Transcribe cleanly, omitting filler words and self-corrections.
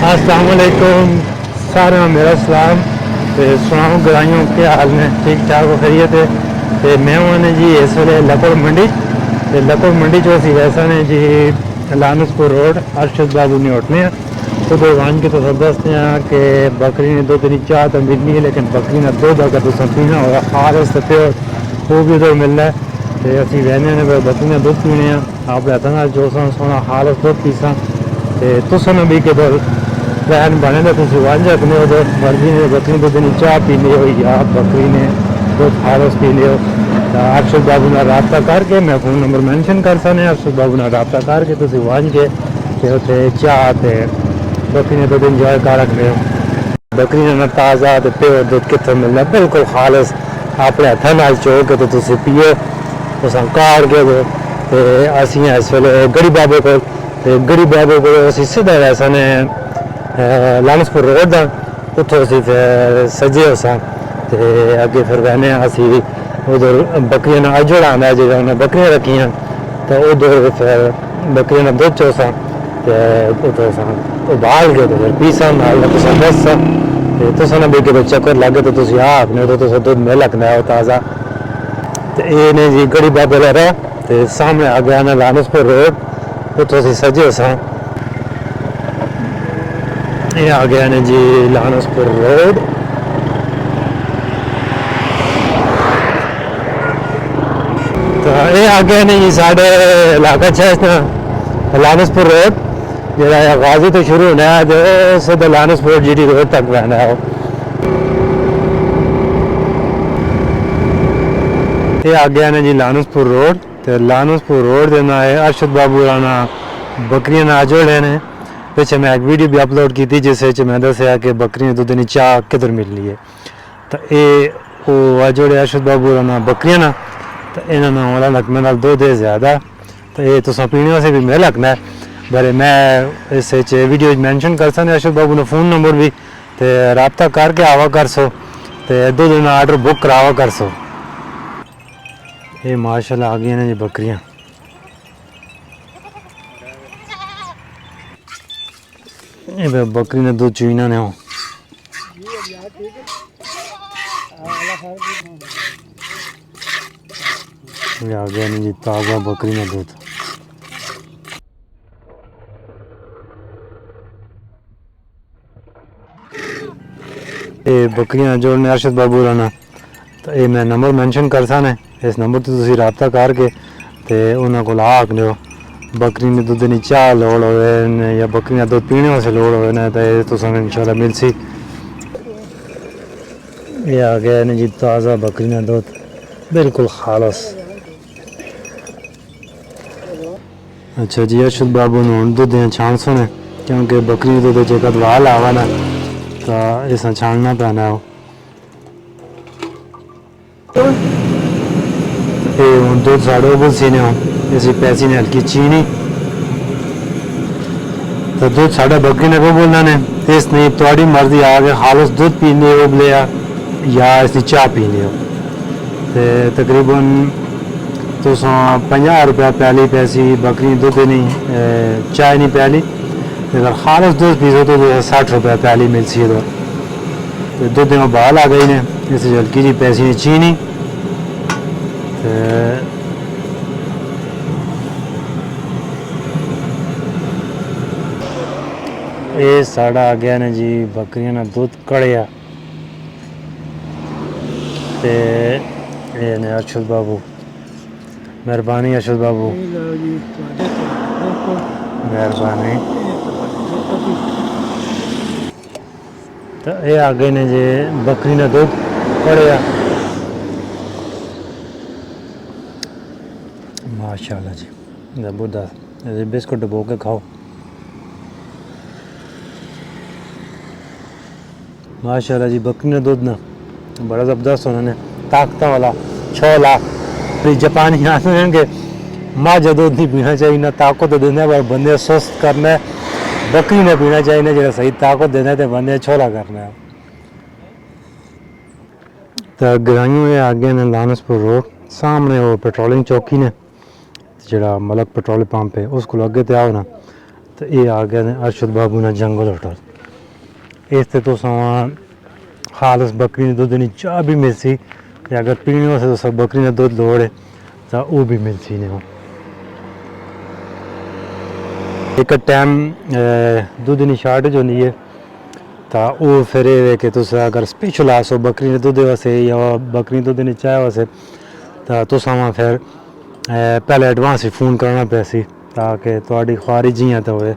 अस्सलाम वालेकुम सारे मेरा सलाम ते सुनाओ गराइयों के हाल ने ठीक ठाक हो खैरियत है। ते मैं हूँ जी इस वेले लकोड़ मंडी ते लकोड़ मंडी चो असी वैसा ने जी लानसपुर रोड अरशद बाबू ने उठने उधर वन के तो दसते हैं कि बकरी ने दुध नहीं चाह तो मिलनी है लेकिन बकरी ने दुध अगर तुम पीना होगा खालस तो प्योर वो भी उधर मिलना है। तो असी वहने ने बकरी ने दुध पीने अपने हथा जो सोना खालस दुध पीसा तो तुसन भी कि प्लान बने तो तुम वन रखने हो तो मर्जी ने बकरी दुध नहीं चाह पी लियो या बकरी ने दुध खालस पी लियो। अरशद बाबू ने रबता करके मैं फोन नंबर मैंशन कर सकने अरशद बाबू ने रबता करके तुम वन के उत्थे चाह तो बकरी ने दुध इंजॉय कर रखने हो। बकरी ने ताज़ा तो प्योर दुध कितों मिलना बिल्कुल खालस अपने हथा नाल चो के तो तुम पियो तुस काड़ के दो। तो असी इस वेले गड़ी बाबे को गड़ी बाबे को असी सीधा वैसा ने लानसपुर रोड का उतो असी फिर सजे हो सा तो अगे फिर बहने असी उधर बकरियां ने अजड़ा आंदा जो उन्हें बकरियां रखियां तो उधर फिर बकरियां ने दुध चोसा तो उतो उबाल के तो फिर पीसा नाल तुस दसा तो तुसा भी कि चक्कर लगे तो तुम आ अपने तो दुध मिल रखना है ताज़ा। तो ये ने जी गड़ी बाबे लहरा तो सामने आ गया ना लानसपुर रोड उतो असी सजे हो सा ये आ गया ने जी लानसपुर रोड। तो ये आ गया ने जी साढ़े इलाका छा लानसपुर रोड जरा गाजी तो शुरू होना है तो सीधा लानसपुर जीटी रोड तक रहना है। ये आ गया ने जी लानसपुर रोड तो लानसपुर रोड के ना है अरशद बाबू राना बकरियां ना जोड़े ने पिछे मैं एक वीडियो भी अपलोड की थी जिस मैं दसिया कि बकरियां दुध नहीं चाह किधर मिलनी है। तो ये जोड़े अरशद बाबू राना बकरियां ना तो इन्होंने वाला लकमे नाल दुध है ज़्यादा तो ये तुसा पीने से भी मिल रखना है बड़े मैं इस वीडियो मैंशन कर सकते अरशद बाबू ने फ़ोन नंबर भी तो रबता करके आवा कर सो तो दुध आर्डर बुक करावा कर सो। ये माशाल्लाह आ गई ने जी बकरियां ये बकरी ने दूध चुईना ने हो ये आ गया नहीं जी ताज़ा बकरी ने दूध। ये बकरियां जोड़ने अरशद बाबू राना तो ये मैं नंबर मैंशन कर सा ने इस नंबर तो तुम रबता करके तो उन्होंने को आखने हो बकरी ने दुध नहीं चाह लोड़ हो या बकरी ने दुध पीने वास्ते लोड़ हो तो इंशाल्लाह मिल सी। ये आ गया ने जी ताज़ा बकरी ने दुध बिल्कुल खालस। अच्छा जी अरशद बाबू ने हूँ दुध छाण सोने क्योंकि बकरी दुध एक वाल आवा ना तो इस छाणना पैना हो। ये हूँ दुध साढ़े उबल सीने हो इसी पैसी ने हल्की चीनी तो दूध साढ़ा बकरी ने को बोलना ने इस नहीं थोड़ी मर्जी आ गए खालस दूध पीने उबले या इसकी चाह पीने हो तो तकरीबन तो 50 रुपया प्याली पैसी बकरी दूध नहीं चाय नहीं प्याली अगर खालस दूध पीसो तो 60 रुपया प्याली मिल सी तो दूध में बहाल आ गई ने इस हल्की जी पैसी ने चीनी ये साढ़ा आ गया ने जी बकरियां ने दूध कड़िया ते ये ने अरशद बाबू मेहरबानी अरशद बाबू मेहरबानी। तो ये आ गए ने जी बकरी ने दूध कड़िया माशाल्लाह जी जबरदस्त बिस्कुट डबो के खाओ माशाल्लाह जी बकरी ने दूध ना बड़ा ज़बरदस्त उन्होंने ताकत वाला 6 लाख जापानी आते कि माँ जो दूध नहीं पीना चाहिए ना ताकत देना पर बंदे सुस्त करना है बकरी ने पीना चाहिए ना जो सही ताकत देना तो बंदे छोला करना है। तो गराइयों ये आगे ने लानसपुर रोड सामने वो पेट्रोलिंग चौकी ने जरा मलक पेट्रोल पंप है उसको अगे तो आओ ना तो ये आ गया ने अरशद बाबू ने जंगल होटल। इस ते तुसां खालस बकरी दे दुद्ध दी चाह भी मिलसी ते अगर पीनी होसे तुस बकरी दा दुद्ध लोड़े तां ओह् भी मिलसी ने एक टाइम दुद्ध दी शार्टेज होंदी है तां ओह् फिर एह् कि तुस अगर स्पेशल आसो बकरी दे दुद्ध वास्ते या बकरी दुद्ध दी चाह वास्ते तां तुसां फिर पहले एडवांस फ़ोन करना पैसी ताकि तुहाडी ख्वाहिश जियां ते होए